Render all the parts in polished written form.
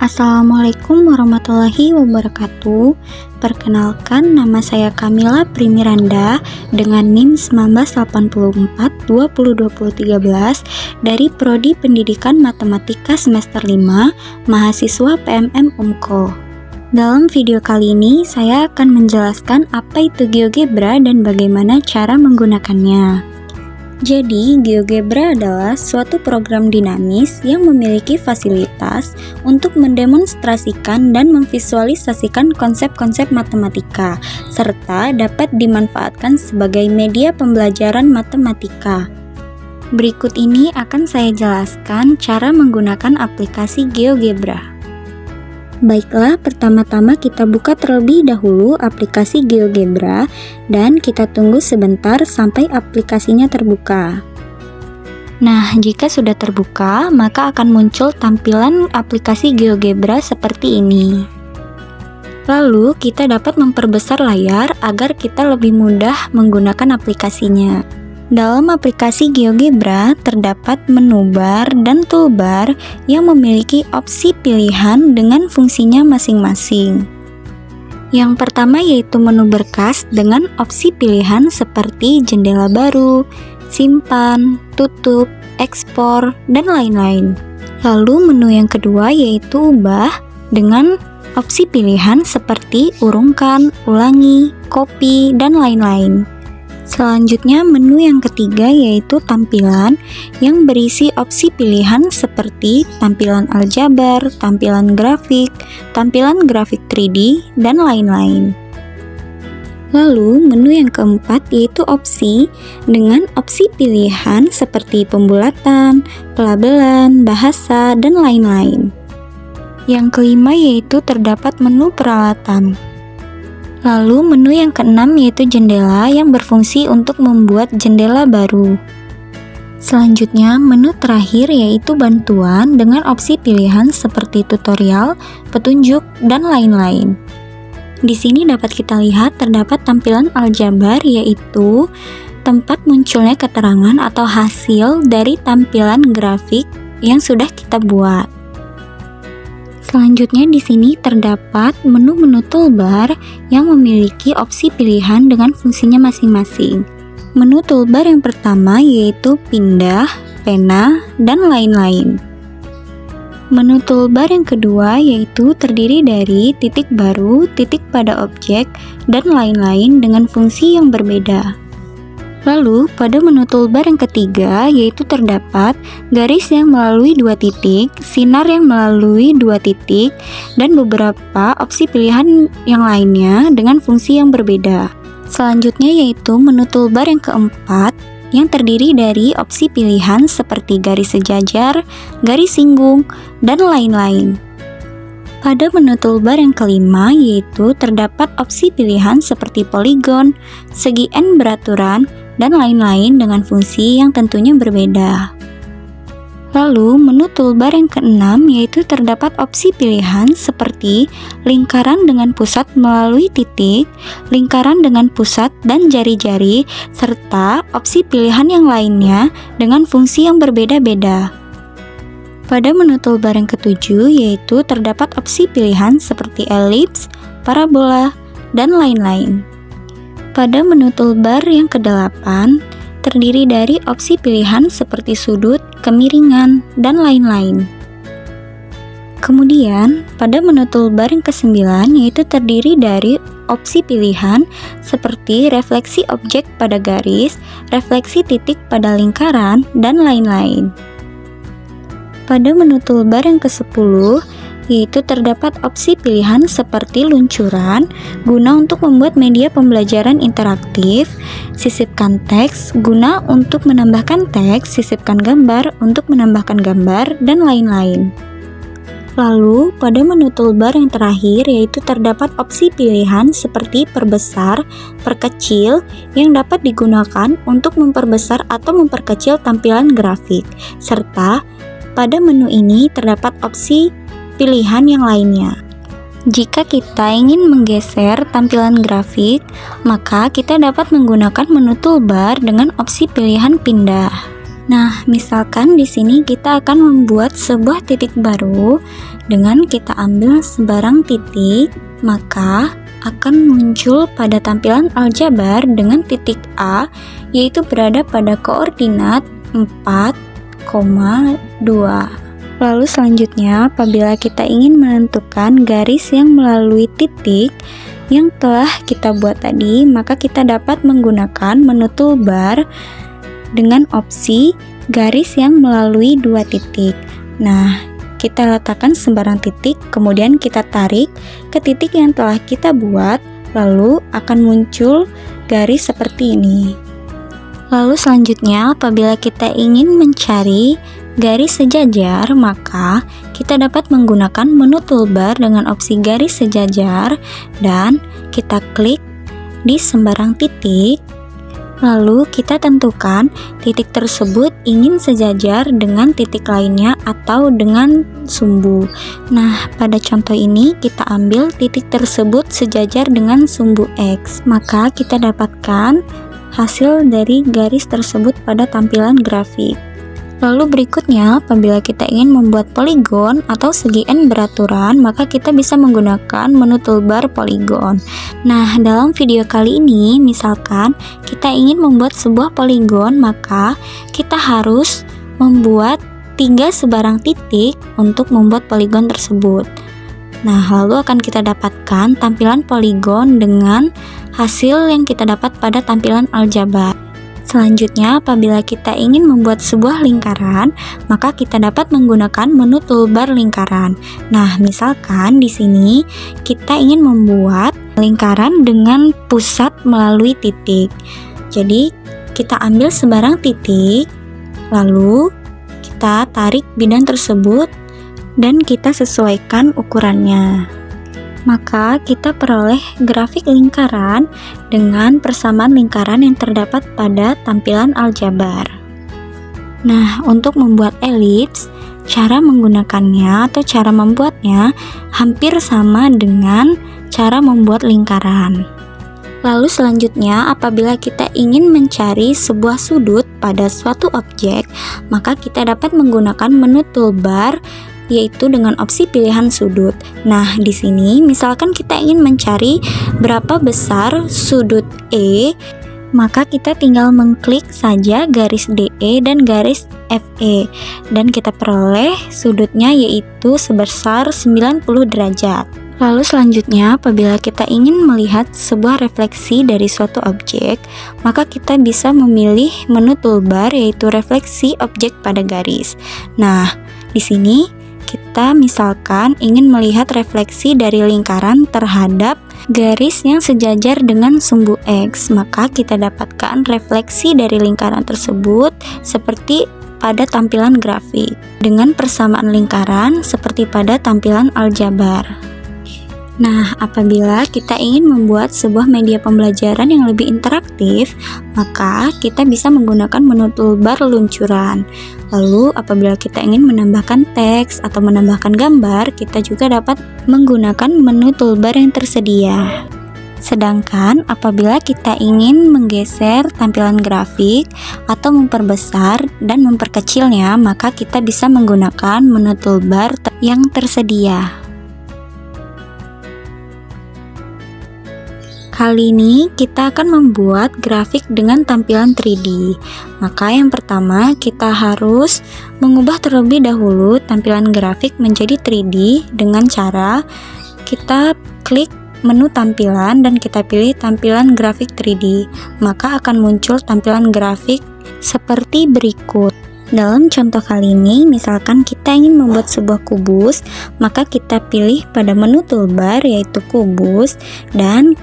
Assalamualaikum warahmatullahi wabarakatuh. Perkenalkan, nama saya Kamila Primiranda dengan NIM 1984-202013 dari Prodi Pendidikan Matematika semester 5, mahasiswa PMM Unko. Dalam video kali ini, saya akan menjelaskan apa itu GeoGebra dan bagaimana cara menggunakannya. Jadi, GeoGebra adalah suatu program dinamis yang memiliki fasilitas untuk mendemonstrasikan dan memvisualisasikan konsep-konsep matematika, serta dapat dimanfaatkan sebagai media pembelajaran matematika. Berikut ini akan saya jelaskan cara menggunakan aplikasi GeoGebra. Baiklah, pertama-tama kita buka terlebih dahulu aplikasi GeoGebra dan kita tunggu sebentar sampai aplikasinya terbuka. Nah, jika sudah terbuka, maka akan muncul tampilan aplikasi GeoGebra seperti ini. Lalu, kita dapat memperbesar layar agar kita lebih mudah menggunakan aplikasinya. Dalam aplikasi GeoGebra terdapat menu bar dan toolbar yang memiliki opsi pilihan dengan fungsinya masing-masing. Yang pertama yaitu menu berkas dengan opsi pilihan seperti jendela baru, simpan, tutup, ekspor, dan lain-lain. Lalu menu yang kedua yaitu ubah dengan opsi pilihan seperti urungkan, ulangi, copy, dan lain-lain. Selanjutnya menu yang ketiga yaitu tampilan yang berisi opsi pilihan seperti tampilan aljabar, tampilan grafik 3D, dan lain-lain. Lalu menu yang keempat yaitu opsi dengan opsi pilihan seperti pembulatan, pelabelan, bahasa, dan lain-lain. Yang kelima yaitu terdapat menu peralatan. Lalu menu yang keenam yaitu jendela yang berfungsi untuk membuat jendela baru. Selanjutnya menu terakhir yaitu bantuan dengan opsi pilihan seperti tutorial, petunjuk, dan lain-lain. Di sini dapat kita lihat terdapat tampilan aljabar yaitu tempat munculnya keterangan atau hasil dari tampilan grafik yang sudah kita buat. Selanjutnya di sini terdapat menu-menu toolbar yang memiliki opsi pilihan dengan fungsinya masing-masing. Menu toolbar yang pertama yaitu pindah, pena, dan lain-lain. Menu toolbar yang kedua yaitu terdiri dari titik baru, titik pada objek, dan lain-lain dengan fungsi yang berbeda. Lalu, pada menu toolbar yang ketiga, yaitu terdapat garis yang melalui dua titik, sinar yang melalui dua titik, dan beberapa opsi pilihan yang lainnya dengan fungsi yang berbeda. Selanjutnya yaitu menu toolbar yang keempat, yang terdiri dari opsi pilihan seperti garis sejajar, garis singgung, dan lain-lain. Pada menu toolbar yang kelima, yaitu terdapat opsi pilihan seperti poligon, segi N beraturan, dan lain-lain dengan fungsi yang tentunya berbeda. Lalu, menu toolbar yang keenam yaitu terdapat opsi pilihan seperti lingkaran dengan pusat melalui titik, lingkaran dengan pusat dan jari-jari, serta opsi pilihan yang lainnya dengan fungsi yang berbeda-beda. Pada menu toolbar yang ketujuh yaitu terdapat opsi pilihan seperti elips, parabola, dan lain-lain. Pada menu toolbar yang kedelapan terdiri dari opsi pilihan seperti sudut, kemiringan, dan lain-lain. Kemudian, pada menu toolbar yang kesembilan yaitu terdiri dari opsi pilihan seperti refleksi objek pada garis, refleksi titik pada lingkaran, dan lain-lain. Pada menu toolbar yang ke-10 yaitu terdapat opsi pilihan seperti luncuran guna untuk membuat media pembelajaran interaktif, sisipkan teks guna untuk menambahkan teks, sisipkan gambar untuk menambahkan gambar, dan lain-lain. Lalu, pada menu toolbar yang terakhir yaitu terdapat opsi pilihan seperti perbesar, perkecil yang dapat digunakan untuk memperbesar atau memperkecil tampilan grafik, serta pada menu ini terdapat opsi pilihan yang lainnya. Jika kita ingin menggeser tampilan grafik, maka kita dapat menggunakan menu toolbar dengan opsi pilihan pindah. Nah, misalkan di sini kita akan membuat sebuah titik baru dengan kita ambil sebarang titik, maka akan muncul pada tampilan aljabar dengan titik A, yaitu berada pada koordinat 4,2. Lalu selanjutnya, apabila kita ingin menentukan garis yang melalui titik yang telah kita buat tadi, maka kita dapat menggunakan menu toolbar dengan opsi garis yang melalui dua titik. Nah, kita letakkan sembarang titik, kemudian kita tarik ke titik yang telah kita buat, lalu akan muncul garis seperti ini. Lalu selanjutnya, apabila kita ingin mencari garis sejajar, maka kita dapat menggunakan menu toolbar dengan opsi garis sejajar dan kita klik di sembarang titik. Lalu kita tentukan titik tersebut ingin sejajar dengan titik lainnya atau dengan sumbu. Nah, pada contoh ini kita ambil titik tersebut sejajar dengan sumbu X, maka kita dapatkan hasil dari garis tersebut pada tampilan grafik. Lalu berikutnya, apabila kita ingin membuat poligon atau segi N beraturan, maka kita bisa menggunakan menu toolbar poligon. Nah, dalam video kali ini, misalkan kita ingin membuat sebuah poligon, maka kita harus membuat 3 sebarang titik untuk membuat poligon tersebut. Nah, lalu akan kita dapatkan tampilan poligon dengan hasil yang kita dapat pada tampilan aljabar. Selanjutnya, apabila kita ingin membuat sebuah lingkaran, maka kita dapat menggunakan menu toolbar lingkaran. Nah, misalkan di sini kita ingin membuat lingkaran dengan pusat melalui titik. Jadi, kita ambil sebarang titik, lalu kita tarik bidang tersebut dan kita sesuaikan ukurannya. Maka kita peroleh grafik lingkaran dengan persamaan lingkaran yang terdapat pada tampilan aljabar. Nah, untuk membuat elips, cara menggunakannya atau cara membuatnya hampir sama dengan cara membuat lingkaran. Lalu selanjutnya, apabila kita ingin mencari sebuah sudut pada suatu objek, maka kita dapat menggunakan menu toolbar, yaitu dengan opsi pilihan sudut. Nah, di sini misalkan kita ingin mencari berapa besar sudut E, maka kita tinggal mengklik saja garis DE dan garis FE dan kita peroleh sudutnya yaitu sebesar 90 derajat. Lalu selanjutnya, apabila kita ingin melihat sebuah refleksi dari suatu objek, maka kita bisa memilih menu toolbar yaitu refleksi objek pada garis. Nah, di sini kita misalkan ingin melihat refleksi dari lingkaran terhadap garis yang sejajar dengan sumbu X, maka kita dapatkan refleksi dari lingkaran tersebut seperti pada tampilan grafik dengan persamaan lingkaran seperti pada tampilan aljabar. Nah, apabila kita ingin membuat sebuah media pembelajaran yang lebih interaktif, maka kita bisa menggunakan menu toolbar luncuran. Lalu, apabila kita ingin menambahkan teks atau menambahkan gambar, kita juga dapat menggunakan menu toolbar yang tersedia. Sedangkan apabila kita ingin menggeser tampilan grafik atau memperbesar dan memperkecilnya, maka kita bisa menggunakan menu toolbar yang tersedia. Kali ini kita akan membuat grafik dengan tampilan 3D. Maka yang pertama kita harus mengubah terlebih dahulu tampilan grafik menjadi 3D dengan cara kita klik menu tampilan dan kita pilih tampilan grafik 3D. Maka akan muncul tampilan grafik seperti berikut. Dalam contoh kali ini, misalkan kita ingin membuat sebuah kubus, maka kita pilih pada menu toolbar yaitu kubus dan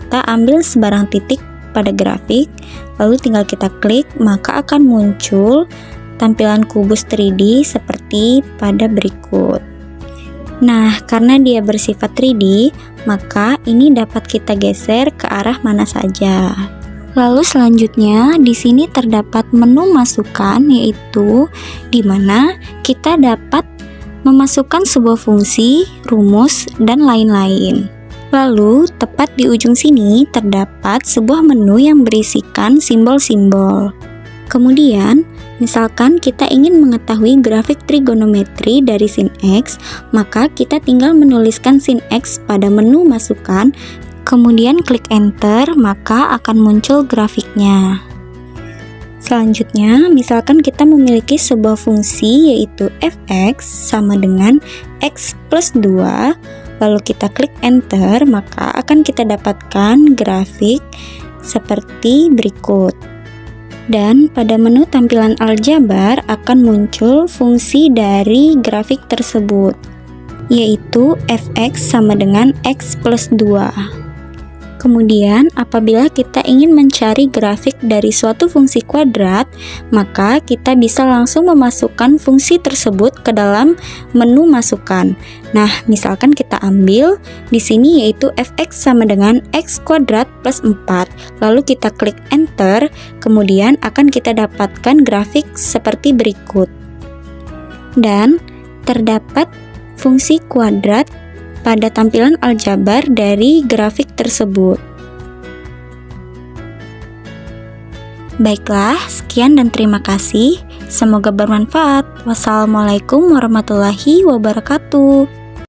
kita ambil sebarang titik pada grafik, lalu tinggal kita klik, maka akan muncul tampilan kubus 3D seperti pada berikut. Nah, karena dia bersifat 3D, maka ini dapat kita geser ke arah mana saja. Lalu selanjutnya di sini terdapat menu masukan, yaitu di mana kita dapat memasukkan sebuah fungsi, rumus, dan lain-lain. Lalu tepat di ujung sini terdapat sebuah menu yang berisikan simbol-simbol. Kemudian, misalkan kita ingin mengetahui grafik trigonometri dari sin X, maka kita tinggal menuliskan sin X pada menu masukan, kemudian klik enter, maka akan muncul grafiknya. Selanjutnya, misalkan kita memiliki sebuah fungsi yaitu fx sama dengan x plus 2, lalu kita klik enter, maka akan kita dapatkan grafik seperti berikut. Dan pada menu tampilan aljabar akan muncul fungsi dari grafik tersebut, yaitu fx sama dengan x plus 2. Kemudian, apabila kita ingin mencari grafik dari suatu fungsi kuadrat, maka kita bisa langsung memasukkan fungsi tersebut ke dalam menu masukan. Nah, misalkan kita ambil di sini yaitu fx sama dengan x kuadrat plus 4. Lalu kita klik enter, kemudian akan kita dapatkan grafik seperti berikut. Dan terdapat fungsi kuadrat pada tampilan aljabar dari grafik tersebut. Baiklah, sekian dan terima kasih. Semoga bermanfaat. Wassalamualaikum warahmatullahi wabarakatuh.